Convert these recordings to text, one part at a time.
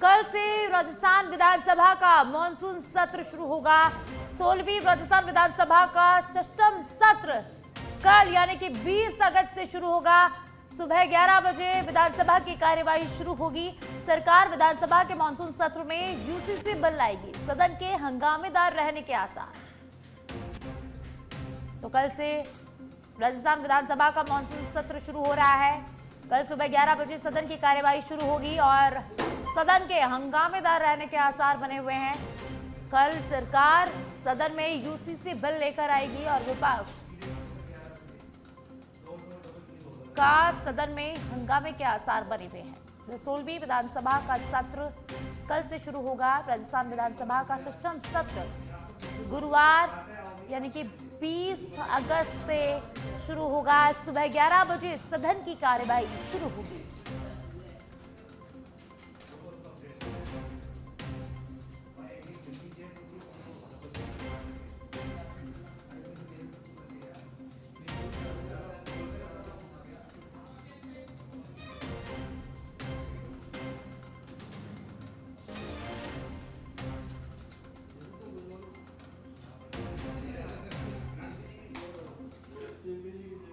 कल से राजस्थान विधानसभा का मॉनसून सत्र शुरू होगा। 16वीं राजस्थान विधानसभा का षष्ठम सत्र कल यानी कि 20 अगस्त से शुरू होगा। सुबह 11 बजे विधानसभा की कार्यवाही शुरू होगी। सरकार विधानसभा के मॉनसून सत्र में यूसीसी बिल लाएगी। सदन के हंगामेदार रहने के आसार। तो कल से राजस्थान विधानसभा का मॉनसून सत्र शुरू हो रहा है। कल सुबह 11 बजे सदन की कार्यवाही शुरू होगी और सदन के हंगामेदार रहने के आसार बने हुए हैं। कल सरकार सदन में यूसीसी बिल लेकर आएगी और विपक्ष का सदन में हंगामे के आसार बने हुए हैं। 16वीं विधानसभा का सत्र कल से शुरू होगा। राजस्थान विधानसभा का षष्ठम सत्र गुरुवार यानी कि 20 अगस्त से शुरू होगा। सुबह 11 बजे सदन की कार्यवाही शुरू होगी।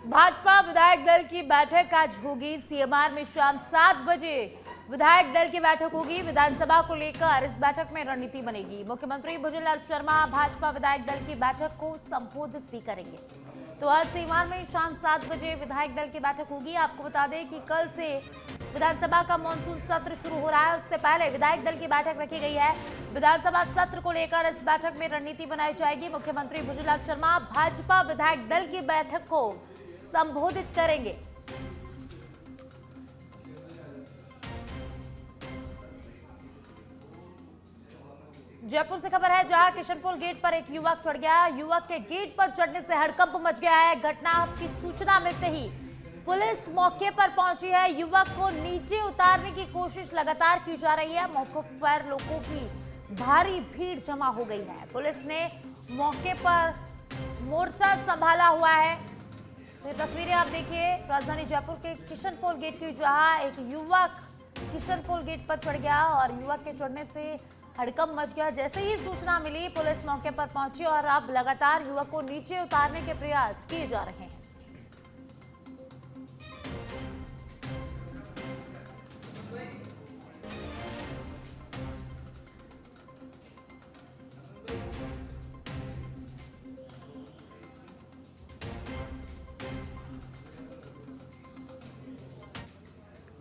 भाजपा विधायक दल की बैठक आज होगी। सीएमआर में शाम 7 बजे विधायक दल की बैठक होगी। विधानसभा को लेकर इस बैठक में रणनीति बनेगी। मुख्यमंत्री भुजनलाल शर्मा भाजपा विधायक दल की बैठक को संबोधित भी करेंगे। तो आज सीएमआर में शाम 7 बजे विधायक दल की बैठक होगी। आपको बता दें कि कल से विधानसभा का मॉनसून सत्र शुरू हो रहा है। उससे पहले विधायक दल की बैठक रखी गई है। विधानसभा सत्र को लेकर इस बैठक में रणनीति बनाई जाएगी। मुख्यमंत्री भुजनलाल शर्मा भाजपा विधायक दल की बैठक को संबोधित करेंगे। जयपुर से खबर है, जहां किशनपोल गेट पर एक युवक चढ़ गया। युवक के गेट पर चढ़ने से हड़कंप मच गया है। घटना की सूचना मिलते ही पुलिस मौके पर पहुंची है। युवक को नीचे उतारने की कोशिश लगातार की जा रही है। मौके पर लोगों की भारी भीड़ जमा हो गई है। पुलिस ने मौके पर मोर्चा संभाला हुआ है। ये तस्वीरें आप देखिए राजधानी जयपुर के किशनपोल गेट की, जहां एक युवक किशनपोल गेट पर चढ़ गया और युवक के चढ़ने से हड़कंप मच गया। जैसे ही सूचना मिली पुलिस मौके पर पहुंची और अब लगातार युवक को नीचे उतारने के प्रयास किए जा रहे हैं।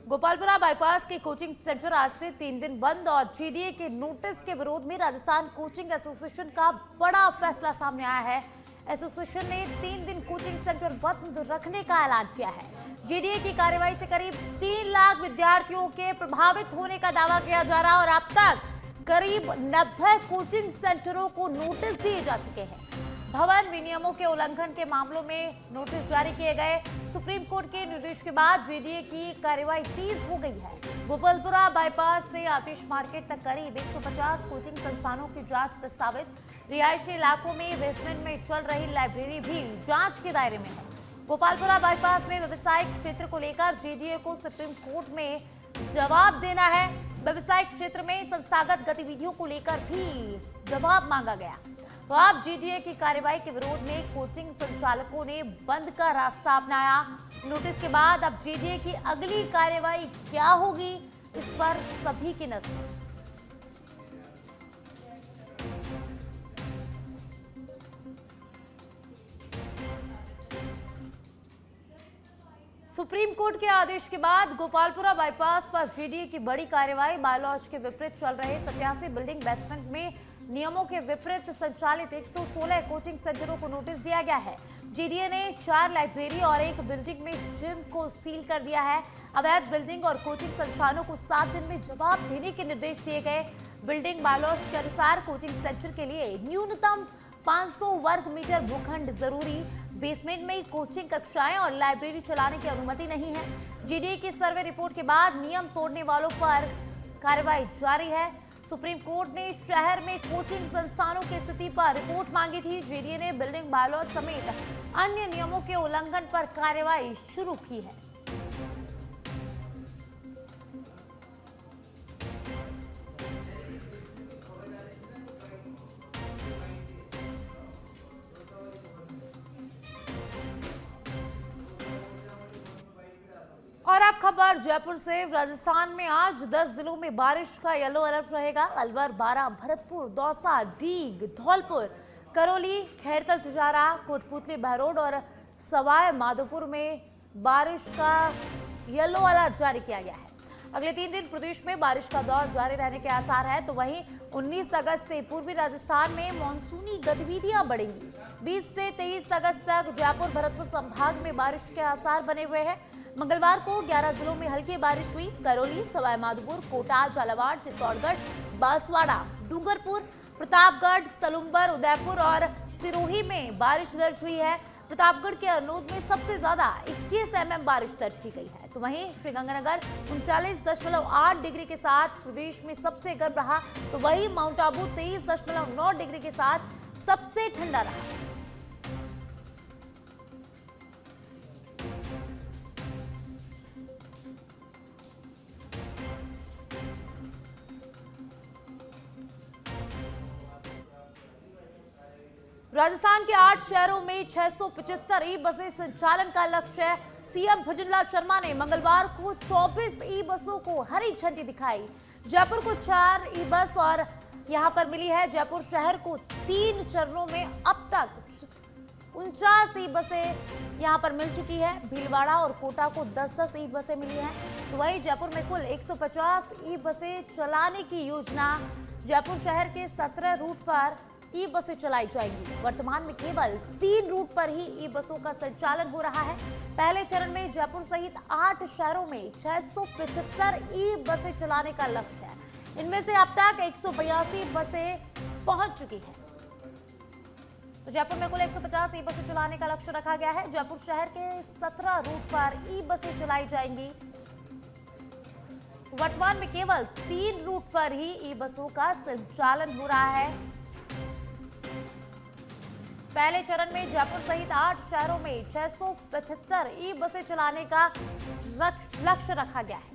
गोपालपुरा बाईपास के कोचिंग सेंटर आज से 3 दिन बंद और जीडीए के नोटिस के विरोध में राजस्थान कोचिंग एसोसिएशन का बड़ा फैसला सामने आया है। एसोसिएशन ने 3 दिन कोचिंग सेंटर बंद रखने का ऐलान किया है। जीडीए की कार्रवाई से करीब 3 लाख विद्यार्थियों के प्रभावित होने का दावा किया जा रहा है और अब तक करीब 90 कोचिंग सेंटरों को नोटिस दिए जा चुके हैं। भवन विनियमों के उल्लंघन के मामलों में नोटिस जारी किए गए। सुप्रीम कोर्ट के निर्देश के बाद जीडीए की कार्रवाई तेज हो गई है। गोपालपुरा बाईपास से आतिश मार्केट तक करीब 150 कोचिंग संस्थानों की जांच प्रस्तावित। रिहायशी इलाकों में बेसमेंट में चल रही लाइब्रेरी भी जांच के दायरे में है। गोपालपुरा बाईपास में व्यवसायिक क्षेत्र को लेकर जीडीए को सुप्रीम कोर्ट में जवाब देना है। व्यवसायिक क्षेत्र में संस्थागत गतिविधियों को लेकर भी जवाब मांगा गया। तो अब जीडीए की कार्रवाई के विरोध में कोचिंग संचालकों ने बंद का रास्ता अपनाया। नोटिस के बाद अब जीडीए की अगली कार्रवाई क्या होगी, इस पर सभी की नजर। सुप्रीम कोर्ट के आदेश के बाद गोपालपुरा बाईपास पर जीडीए की बड़ी कार्रवाई। बायलॉज के विपरीत चल रहे 87 बिल्डिंग बेसमेंट में नियमों के विपरीत संचालित 116 कोचिंग सेंटरों को नोटिस दिया गया है। जीडीए ने 4 लाइब्रेरी और 1 बिल्डिंग में जिम को सील कर दिया है। अवैध बिल्डिंग और कोचिंग संस्थानों को 7 दिन में जवाब देने के निर्देश दिए गए। बिल्डिंग बायलॉज के अनुसार कोचिंग सेंटर के लिए न्यूनतम 500 वर्ग मीटर भूखंड जरूरी। बेसमेंट में कोचिंग कक्षाएं और लाइब्रेरी चलाने की अनुमति नहीं है। जीडीए की सर्वे रिपोर्ट के बाद नियम तोड़ने वालों पर कार्रवाई जारी है। सुप्रीम कोर्ट ने शहर में कोचिंग संस्थानों की स्थिति पर रिपोर्ट मांगी थी। जीडीए ने बिल्डिंग बायलॉज समेत अन्य नियमों के उल्लंघन पर कार्रवाई शुरू की है। और अब खबर जयपुर से। राजस्थान में आज 10 जिलों में बारिश का येलो अलर्ट रहेगा। अलवर, बारां, भरतपुर, दौसा, डीग, धौलपुर, करौली, खैरतल, तुजारा, कोटपुतली, बहरोड और सवाई माधोपुर में बारिश का येलो अलर्ट जारी किया गया है। अगले 3 दिन प्रदेश में बारिश का दौर जारी रहने के आसार है। तो वहीं 19 अगस्त से पूर्वी राजस्थान में मानसूनी गतिविधियां बढ़ेंगी। 20 से 23 अगस्त तक जयपुर, भरतपुर संभाग में बारिश के आसार बने हुए हैं। मंगलवार को 11 जिलों में हल्की बारिश हुई। करौली, सवाई माधोपुर, कोटा, झालावाड़, चित्तौड़गढ़, बांसवाड़ा, डूंगरपुर, प्रतापगढ़, सलूंबर, उदयपुर और सिरोही में बारिश दर्ज हुई है। प्रतापगढ़ के अरनोद में सबसे ज्यादा 21 mm बारिश दर्ज की गई है। तो वहीं श्रीगंगानगर 39.8 डिग्री के साथ प्रदेश में सबसे गर्म रहा। तो वहीं माउंट आबू 23.9 डिग्री के साथ सबसे ठंडा रहा। राजस्थान के 8 शहरों में 675 ई बसें संचालन का लक्ष्य है। सीएम भजनलाल शर्मा ने मंगलवार को 24 ई बसों को हरी झंडी दिखाई। जयपुर को 4 ई बस और यहां पर मिली है। जयपुर शहर को 3 चरणों में अब तक 49 ई बसें यहां पर मिल चुकी है। भीलवाड़ा और कोटा को 10-10 ई बसें मिली हैं। तो वहीं जयपुर में कुल 150 ई बसें चलाने की योजना। जयपुर शहर के 17 रूट पर ई बसें चलाई जाएंगी। वर्तमान में केवल 3 रूट पर ही ई बसों का संचालन हो रहा है। पहले चरण में जयपुर सहित 8 शहरों में 675 ई बसें चलाने का लक्ष्य है। इनमें से अब तक 182 बसें पहुंच चुकी हैं। तो जयपुर में कुल 150 ई बसें चलाने का लक्ष्य रखा गया है। जयपुर शहर के 17 रूट पर ई बसें चलाई जाएंगी। वर्तमान में केवल 3 रूट पर ही ई बसों का संचालन हो रहा है। पहले चरण में जयपुर सहित 8 शहरों में 675 ई बसें चलाने का लक्ष्य रखा गया है।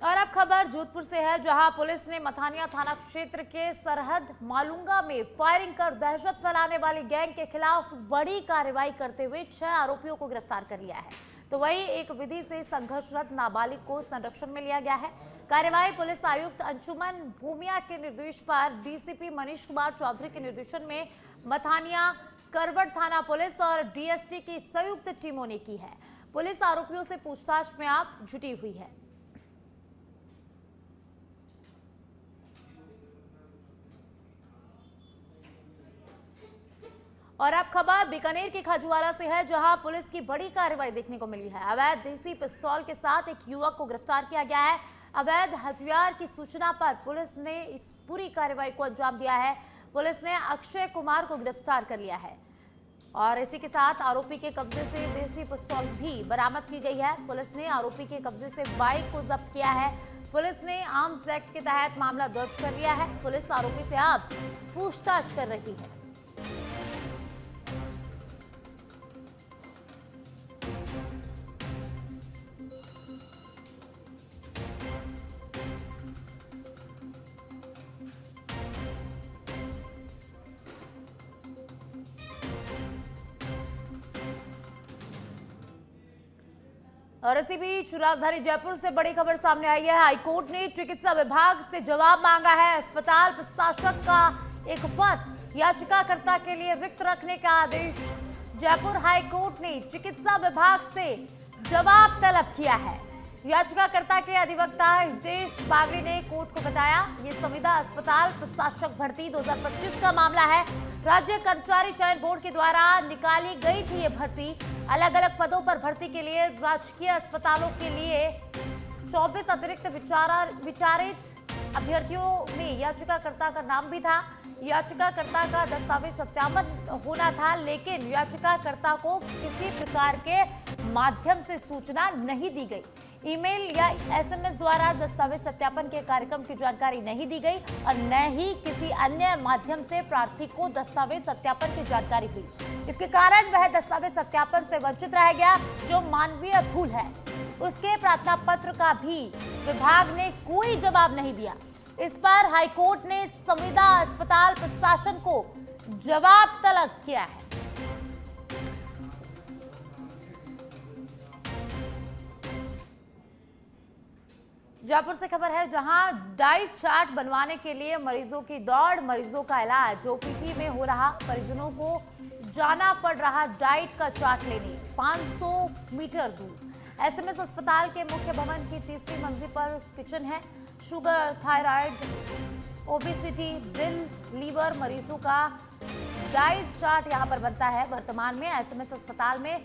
और अब खबर जोधपुर से है, जहां पुलिस ने मथानिया थाना क्षेत्र के सरहद मालूंगा में फायरिंग कर दहशत फैलाने वाली गैंग के खिलाफ बड़ी कार्रवाई करते हुए 6 आरोपियों को गिरफ्तार कर लिया है। तो वहीं एक विधि से संघर्षरत नाबालिग को संरक्षण में लिया गया है। कार्रवाई पुलिस आयुक्त अंशुमन भूमिया के निर्देश पर डीसीपी मनीष कुमार चौधरी के निर्देशन में मथानिया, करवट थाना पुलिस और डीएसटी की संयुक्त टीमों ने की है। पुलिस आरोपियों से पूछताछ में अब जुटी हुई है। और अब खबर बीकानेर के खजुआला से है, जहां पुलिस की बड़ी कार्रवाई देखने को मिली है। अवैध देसी पिस्तौल के साथ एक युवक को गिरफ्तार किया गया है। अवैध हथियार की सूचना पर पुलिस ने इस पूरी कार्रवाई को अंजाम दिया है। पुलिस ने अक्षय कुमार को गिरफ्तार कर लिया है और इसी के साथ आरोपी के कब्जे से देसी पिस्तौल भी बरामद की गई है। पुलिस ने आरोपी के कब्जे से बाइक को जब्त किया है। पुलिस ने आर्म्स एक्ट के तहत मामला दर्ज कर लिया है। पुलिस आरोपी से अब पूछताछ कर रही है। और इसी बीच राजधानी जयपुर से बड़ी खबर सामने आई है। हाईकोर्ट ने चिकित्सा विभाग से जवाब मांगा है। अस्पताल प्रशासक का एक पद याचिकाकर्ता के लिए रिक्त रखने का आदेश। जयपुर हाईकोर्ट ने चिकित्सा विभाग से जवाब तलब किया है। याचिकाकर्ता के अधिवक्ता हितेश बागड़ी ने कोर्ट को बताया, ये संविदा अस्पताल प्रशासक भर्ती 2025 का मामला है। राज्य कर्मचारी चयन बोर्ड के द्वारा निकाली गई थी ये भर्ती। अलग अलग पदों पर भर्ती के लिए राजकीय अस्पतालों के लिए 24 अतिरिक्त विचारित अभ्यर्थियों में याचिकाकर्ता का नाम भी था। याचिकाकर्ता का दस्तावेज सत्यापन होना था, लेकिन याचिकाकर्ता को किसी प्रकार के माध्यम से सूचना नहीं दी गई। ईमेल या एसएमएस द्वारा दस्तावेज सत्यापन के कार्यक्रम की जानकारी नहीं दी गई और न ही किसी अन्य माध्यम से प्रार्थी को दस्तावेज सत्यापन की जानकारी हुई। इसके कारण वह दस्तावेज सत्यापन से वंचित रह गया, जो मानवीय भूल है। उसके प्रार्थना पत्र का भी विभाग ने कोई जवाब नहीं दिया। इस पर हाईकोर्ट ने संविदा अस्पताल प्रशासन को जवाब तलब किया है। जयपुर से खबर है, जहां डाइट चार्ट बनवाने के लिए मरीजों की दौड़, मरीजों का इलाज ओपीडी में हो रहा, परिजनों को जाना पड़ रहा डाइट का चार्ट लेने 500 मीटर दूर। एसएमएस अस्पताल के मुख्य भवन की तीसरी मंजिल पर किचन है। शुगर, थायराइड, ओबेसिटी, दिल, लीवर मरीजों का डाइट चार्ट यहां पर बनता है। वर्तमान में एसएमएस अस्पताल में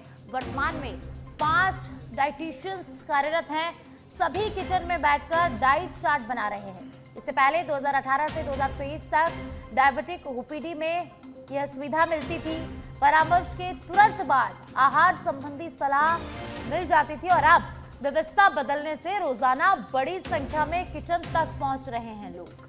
5 डाइटिशियंस कार्यरत हैं। सभी किचन में बैठकर डाइट चार्ट बना रहे हैं। इससे पहले 2018 से 2023 तक डायबिटिक ओपीडी में यह सुविधा मिलती थी। परामर्श के तुरंत बाद आहार संबंधी सलाह मिल जाती थी और अब व्यवस्था बदलने से रोजाना बड़ी संख्या में किचन तक पहुंच रहे हैं लोग।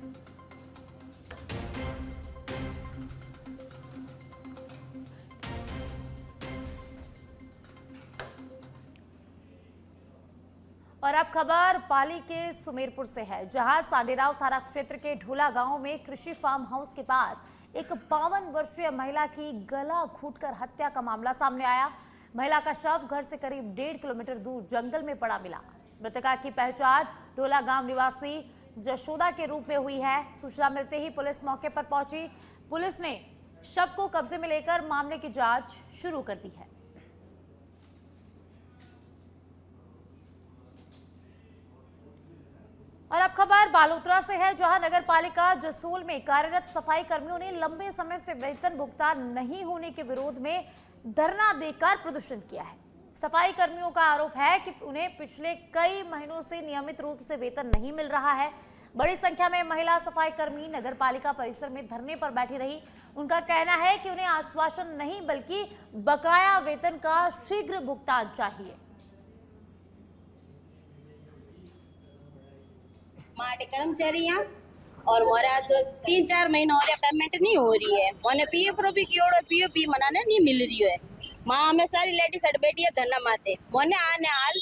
और अब खबर पाली के सुमेरपुर से है, जहां सांडेराव थाना क्षेत्र के ढोला गांव में कृषि फार्म हाउस के पास एक 52 वर्षीय महिला की गला घोंटकर हत्या का मामला सामने आया। महिला का शव घर से करीब 1.5 किलोमीटर दूर जंगल में पड़ा मिला। मृतका की पहचान ढोला गांव निवासी जशोदा के रूप में हुई है। सूचना मिलते ही पुलिस मौके पर पहुंची। पुलिस ने शव को कब्जे में लेकर मामले की जांच शुरू कर दी है। और अब खबर बालोतरा से है, जहां नगर पालिका जसोल में कार्यरत सफाई कर्मियों ने लंबे समय से वेतन भुगतान नहीं होने के विरोध में धरना देकर प्रदर्शन किया है। सफाई कर्मियों का आरोप है कि उन्हें पिछले कई महीनों से नियमित रूप से वेतन नहीं मिल रहा है। बड़ी संख्या में महिला सफाई कर्मी नगर पालिका परिसर में धरने पर बैठी रही। उनका कहना है कि उन्हें आश्वासन नहीं बल्कि बकाया वेतन का शीघ्र भुगतान चाहिए। हमारे कर्मचारी यहाँ और मोरा 3-4 महीना हो रहा पेमेंट नहीं हो रही है। मैंने पीएफ भी किया, पीओपी मनाने नहीं मिल रही है। माँ में सारी लेडीज बैठी है धरना माते। मोने आने हाल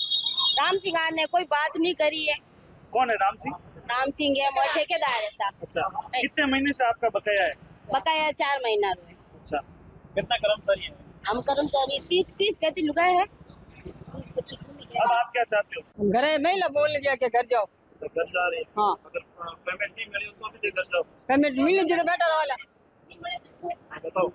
राम सिंह आने कोई बात नहीं करी है। कौन है राम सिंह? राम सिंह है, मोर ठेकेदार है साहब। अच्छा, कितने महीने से आपका बकाया है? बकाया 4 महीना हुए। अच्छा, कितना कर्मचारी है? हम कर्मचारी 30-35 लुगा है। 20-25 अब आप क्या चाहते हो? घरे महिला बोल दिया कि घर जाओ। घर जा रहे हैं। हाँ। अगर पेमेंट नहीं मिली तो भी घर जाओ। पेमेंट मिल जाए तो बेटर वाला। बताओ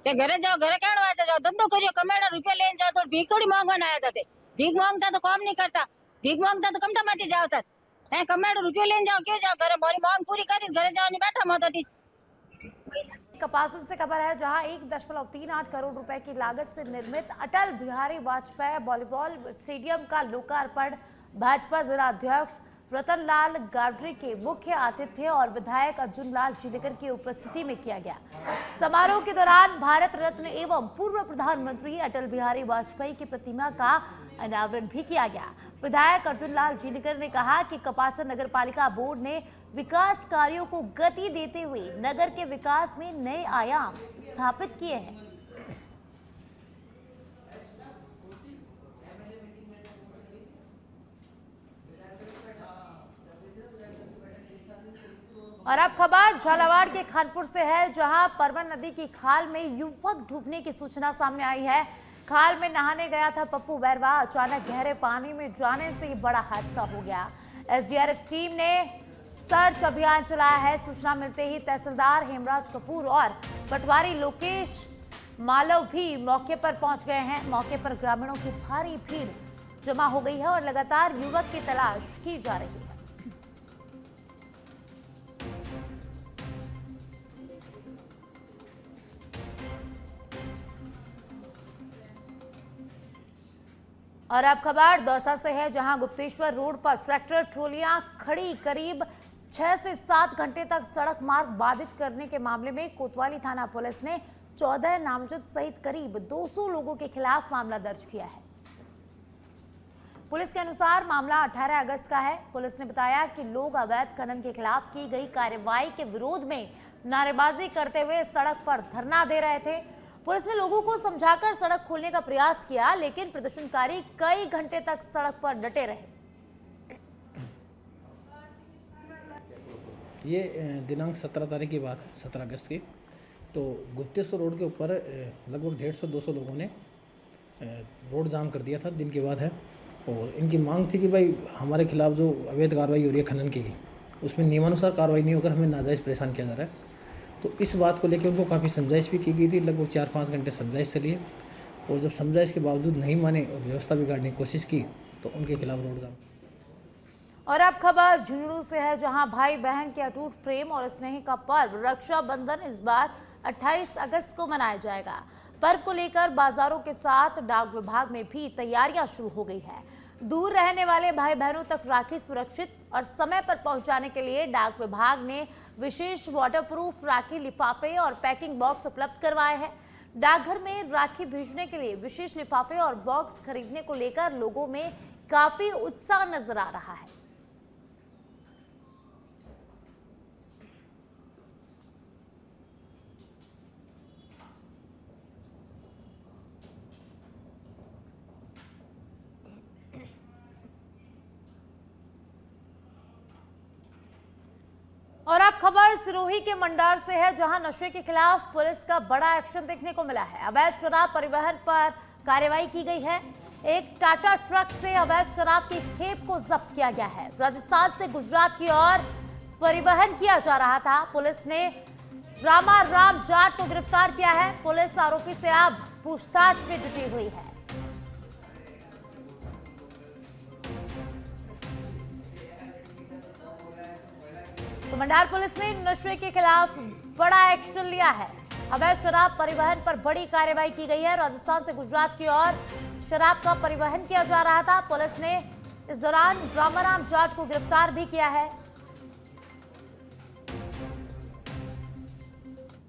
ते घरे जाओ, घरे कहण वास्ते जाओ, धंधो करियो, कमाड़ा रुपया लेने जाओ तो भीख थोड़ी मांगवाना आया था। भीख मांगता तो काम नहीं करता, भीख मांगता तो कमटा माती जाओ था। है कमाड़ा रुपया लेने जाओ, क्यों जाओ? घरे मोरी मांग पूरी करी, घरे जाओ नहीं बैठा मोदी। कपासन से खबर है, जहां 1.38 करोड़ रुपए की लागत से निर्मित अटल बिहारी वाजपेयी वॉलीबॉल स्टेडियम का लोकार्पण भाजपा जिला अध्यक्ष रतनलाल गाडरी के मुख्य आतिथ्य और विधायक अर्जुन लाल जीनेकर की उपस्थिति में किया गया। समारोह के दौरान भारत रत्न एवं पूर्व प्रधानमंत्री अटल बिहारी वाजपेयी की प्रतिमा का अनावरण भी किया गया। विधायक अर्जुन लाल जीनेकर ने कहा कि कपासन नगर पालिका बोर्ड ने विकास कार्यों को गति देते हुए नगर के विकास में नए आयाम स्थापित किए हैं। और अब खबर झालावाड़ के खानपुर से है, जहां परवन नदी की खाल में युवक डूबने की सूचना सामने आई है। खाल में नहाने गया था पप्पू बैरवा, अचानक गहरे पानी में जाने से बड़ा हादसा हो गया। एसडीआरएफ टीम ने सर्च अभियान चलाया है। सूचना मिलते ही तहसीलदार हेमराज कपूर और पटवारी लोकेश मालव भी मौके पर पहुंच गए हैं। मौके पर ग्रामीणों की भारी भीड़ जमा हो गई है और लगातार युवक की तलाश की जा रही है। और अब खबर दौसा से है, जहां गुप्तेश्वर रोड पर ट्रैक्टर ट्रॉलियां खड़ी करीब 6 से 7 घंटे तक सड़क मार्ग बाधित करने के मामले में कोतवाली थाना पुलिस ने 14 नामजद सहित करीब 200 लोगों के खिलाफ मामला दर्ज किया है। पुलिस के अनुसार मामला 18 अगस्त का है। पुलिस ने बताया कि लोग अवैध खनन के खिलाफ की गई कार्रवाई के विरोध में नारेबाजी करते हुए सड़क पर धरना दे रहे थे। पुलिस ने लोगों को समझाकर सड़क खोलने का प्रयास किया, लेकिन प्रदर्शनकारी कई घंटे तक सड़क पर डटे रहे। ये दिनांक 17 तारीख की बात है, 17 अगस्त की। तो गुप्तेश्वर रोड के ऊपर लगभग 150-200 लोगों ने रोड जाम कर दिया था, दिन की बात है। और इनकी मांग थी कि भाई हमारे खिलाफ जो अवैध कार्रवाई हो रही है खनन की, उसमें नियमानुसार कार्रवाई नहीं होकर हमें नाजायज़ परेशान किया जा रहा है। तो इस बात को लेकर उनको काफ़ी समझाइश भी की गई थी, लगभग 4-5 घंटे समझाइश चली है। और जब समझाइश के बावजूद नहीं माने और व्यवस्था बिगाड़ने की कोशिश की तो उनके खिलाफ रोड जाम। और अब खबर झुंझुनू से है, जहां भाई बहन के अटूट प्रेम और स्नेह का पर्व रक्षाबंधन इस बार 28 अगस्त को मनाया जाएगा। पर्व को लेकर बाजारों के साथ डाक विभाग में भी तैयारियां शुरू हो गई है। दूर रहने वाले भाई बहनों तक राखी सुरक्षित और समय पर पहुंचाने के लिए डाक विभाग ने विशेष वाटरप्रूफ राखी लिफाफे और पैकिंग बॉक्स उपलब्ध करवाए हैं। डाकघर में राखी भेजने के लिए विशेष लिफाफे और बॉक्स खरीदने को लेकर लोगों में काफी उत्साह नजर आ रहा है। और अब खबर सिरोही के मंडार से है, जहां नशे के खिलाफ पुलिस का बड़ा एक्शन देखने को मिला है। अवैध शराब परिवहन पर कार्रवाई की गई है। एक टाटा ट्रक से अवैध शराब की खेप को जब्त किया गया है। राजस्थान से गुजरात की ओर परिवहन किया जा रहा था। पुलिस ने रामाराम जाट को गिरफ्तार किया है। पुलिस आरोपी से अब पूछताछ में जुटी हुई है। तो मंडार पुलिस ने नशे के खिलाफ बड़ा एक्शन लिया है। अवैध शराब परिवहन पर बड़ी कार्रवाई की गई है। राजस्थान से गुजरात की ओर शराब का परिवहन किया जा रहा था। पुलिस ने इस दौरान रामाराम जाट को गिरफ्तार भी किया है।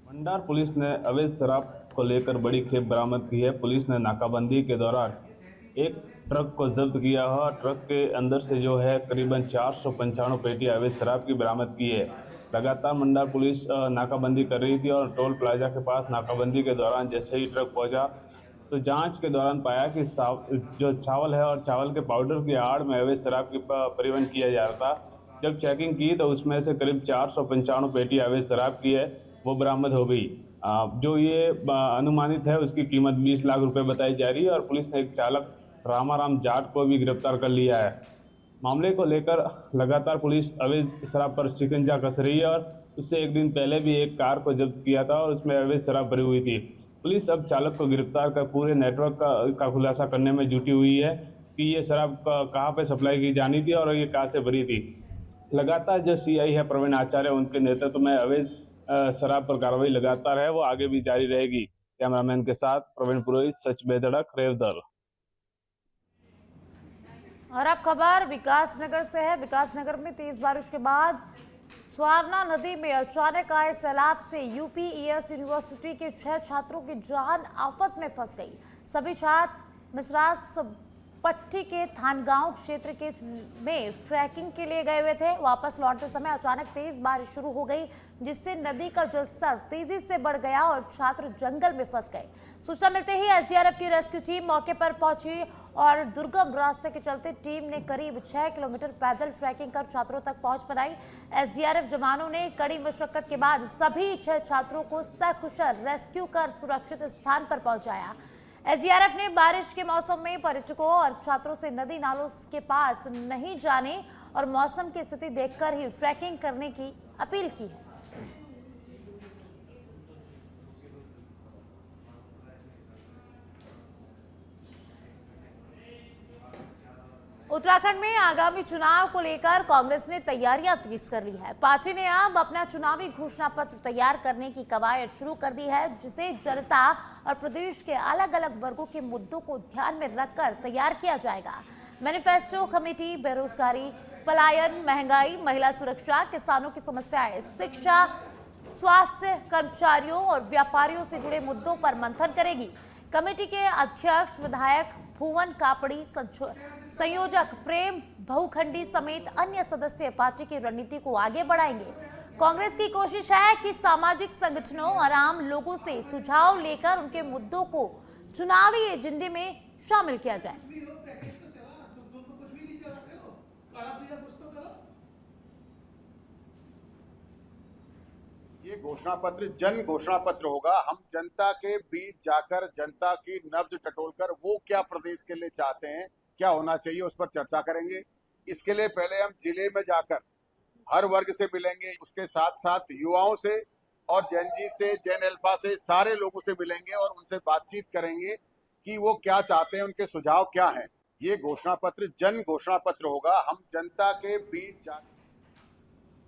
मंडार पुलिस ने अवैध शराब को लेकर बड़ी खेप बरामद की है। पुलिस ने नाकाबंदी के दौरान एक ट्रक को जब्त किया है। ट्रक के अंदर से जो है करीबन 495 पेटी अवैध शराब की बरामद की है। लगातार मंडार पुलिस नाकाबंदी कर रही थी और टोल प्लाजा के पास नाकाबंदी के दौरान जैसे ही ट्रक पहुंचा तो जांच के दौरान पाया कि जो चावल है और चावल के पाउडर की आड़ में अवैध शराब की परिवहन किया जा रहा था। जब चेकिंग की तो उसमें से करीब 495 पेटी अवैध शराब की है वो बरामद हो गई। जो ये अनुमानित है उसकी कीमत 20 लाख रुपए बताई जा रही है और पुलिस ने एक चालक रामाराम जाट को भी गिरफ्तार कर लिया है। मामले को लेकर लगातार पुलिस अवैध शराब पर शिकंजा कस रही है और उससे एक दिन पहले भी एक कार को जब्त किया था और उसमें अवैध शराब भरी हुई थी। पुलिस अब चालक को गिरफ्तार कर पूरे नेटवर्क का खुलासा करने में जुटी हुई है कि ये शराब कहाँ पे सप्लाई की जानी थी और ये कहाँ से भरी थी। लगातार जो सीआई है प्रवीण आचार्य, उनके नेतृत्व में अवैध शराब पर कार्रवाई लगातार है, वो आगे भी जारी रहेगी। कैमरामैन के साथ प्रवीण पुरोहित, सच बेधड़क, रेवदल। और अब खबर विकासनगर से है। विकासनगर में तेज बारिश के बाद स्वारना नदी में अचानक आए सैलाब से यूपीईएस यूनिवर्सिटी के 6 छात्रों की जान आफत में फंस गई। सभी छात्र मिसरास पट्टी के थानगांव क्षेत्र के में ट्रैकिंग के लिए गए हुए थे। वापस लौटते समय अचानक तेज बारिश शुरू हो गई, जिससे नदी का जलस्तर तेजी से बढ़ गया और छात्र जंगल में फंस गए। सूचना मिलते ही एसडीआरएफ की रेस्क्यू टीम मौके पर पहुंची और दुर्गम रास्ते के चलते टीम ने करीब 6 किलोमीटर पैदल ट्रैकिंग कर छात्रों तक पहुंच बनाई। एसडीआरएफ जवानों ने कड़ी मशक्कत के बाद सभी 6 छात्रों को सकुशल रेस्क्यू कर सुरक्षित स्थान पर पहुंचाया। एसडीआरएफ ने बारिश के मौसम में पर्यटकों और छात्रों से नदी नालों के पास नहीं जाने और मौसम की स्थिति देखकर ही ट्रैकिंग करने की अपील की है। उत्तराखंड में आगामी चुनाव को लेकर कांग्रेस ने तैयारियां तेज कर ली है। पार्टी ने अब अपना चुनावी घोषणा पत्र तैयार करने की कवायद शुरू कर दी है, जिसे जनता और प्रदेश के अलग अलग वर्गों के मुद्दों को ध्यान में रखकर तैयार किया जाएगा। मैनिफेस्टो कमेटी बेरोजगारी, पलायन, महंगाई, महिला सुरक्षा, किसानों की समस्याएं, शिक्षा, स्वास्थ्य, कर्मचारियों और व्यापारियों से जुड़े मुद्दों पर मंथन करेगी। कमेटी के अध्यक्ष विधायक भुवन कापड़ी, संयोजक प्रेम बहुखंडी समेत अन्य सदस्य पार्टी की रणनीति को आगे बढ़ाएंगे। कांग्रेस की कोशिश है कि सामाजिक संगठनों और आम लोगों से सुझाव लेकर उनके मुद्दों को चुनावी एजेंडे में शामिल किया जाए। ये घोषणा पत्र जन घोषणा पत्र होगा। हम जनता के बीच जाकर जनता की नब्ज टटोलकर वो क्या प्रदेश के लिए चाहते हैं, क्या होना चाहिए, उस पर चर्चा करेंगे। इसके लिए पहले हम जिले में जाकर हर वर्ग से मिलेंगे, उसके साथ साथ युवाओं से और जेन जी से, जेन अल्फा से, सारे लोगों से मिलेंगे और उनसे बातचीत करेंगे कि वो क्या चाहते हैं, उनके सुझाव क्या हैं। ये घोषणा पत्र जन घोषणा पत्र होगा। हम जनता के बीच जाकर।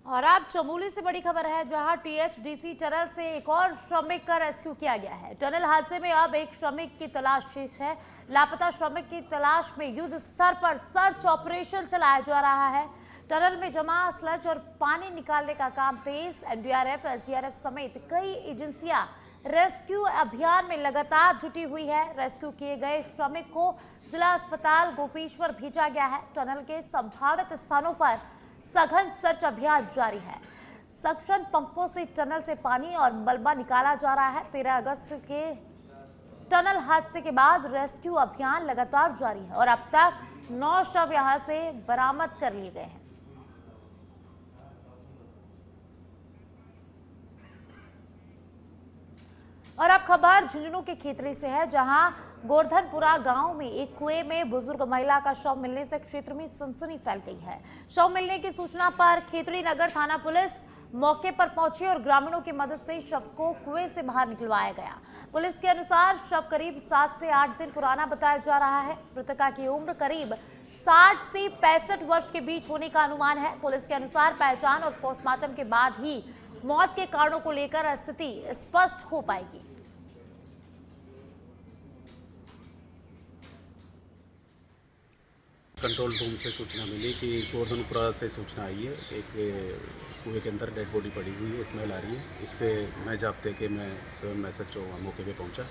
और अब चमोली से बड़ी खबर है, जहां टीएचडीसी टनल से एक और श्रमिक का रेस्क्यू किया गया है। टनल हादसे में अब एक श्रमिक की तलाश शेष है। लापता श्रमिक की तलाश में युद्ध स्तर पर सर्च ऑपरेशन चलाया जा रहा है। टनल में जमा स्लज और पानी निकालने का काम तेज। एनडीआरएफ, एसडीआरएफ समेत कई एजेंसियां रेस्क्यू अभियान में लगातार जुटी हुई है। रेस्क्यू किए गए श्रमिक को जिला अस्पताल गोपेश्वर भेजा गया है। टनल के संभावित स्थानों पर सघन सर्च अभियान जारी है। सक्शन पंपों से टनल से पानी और मलबा निकाला जा रहा है। 13 अगस्त के टनल हादसे के बाद रेस्क्यू अभियान लगातार जारी है और अब तक 9 शव यहां से बरामद कर लिए गए हैं। और अब खबर झुंझुनू के खेतड़ी से है, जहां गोवर्धनपुरा गांव में एक कुएं में बुजुर्ग महिला का शव मिलने से क्षेत्र में सनसनी फैल गई है। शव मिलने की सूचना पर खेतड़ी नगर थाना पुलिस मौके पर पहुंची और ग्रामीणों की मदद से शव को कुएं से बाहर निकलवाया गया। पुलिस के अनुसार शव करीब 7 से 8 दिन पुराना बताया जा रहा है। मृतका की उम्र करीब 60 से 65 वर्ष के बीच होने का अनुमान है। पुलिस के अनुसार पहचान और पोस्टमार्टम के बाद ही मौत के कारणों को लेकर स्थिति स्पष्ट हो पाएगी। कंट्रोल रूम से सूचना मिली कि गोवर्धनपुरा से सूचना आई है, एक कुएं के अंदर डेड बॉडी पड़ी हुई है, स्मेल आ रही है। इस पर मैं जाप्ते के मैं स्वयं SHO मौके पे पहुंचा।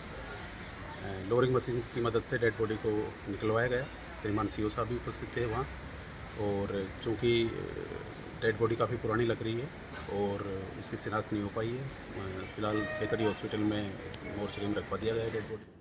लोअरिंग मशीन की मदद से डेड बॉडी को निकलवाया गया। श्रीमान CO साहब भी उपस्थित थे वहाँ। और चूँकि डेड बॉडी काफ़ी पुरानी लग रही है और उसकी शिनाख्त नहीं हो पाई है, फिलहाल खेतड़ी हॉस्पिटल में मोर्चरी में रखवा दिया गया है डेड बॉडी।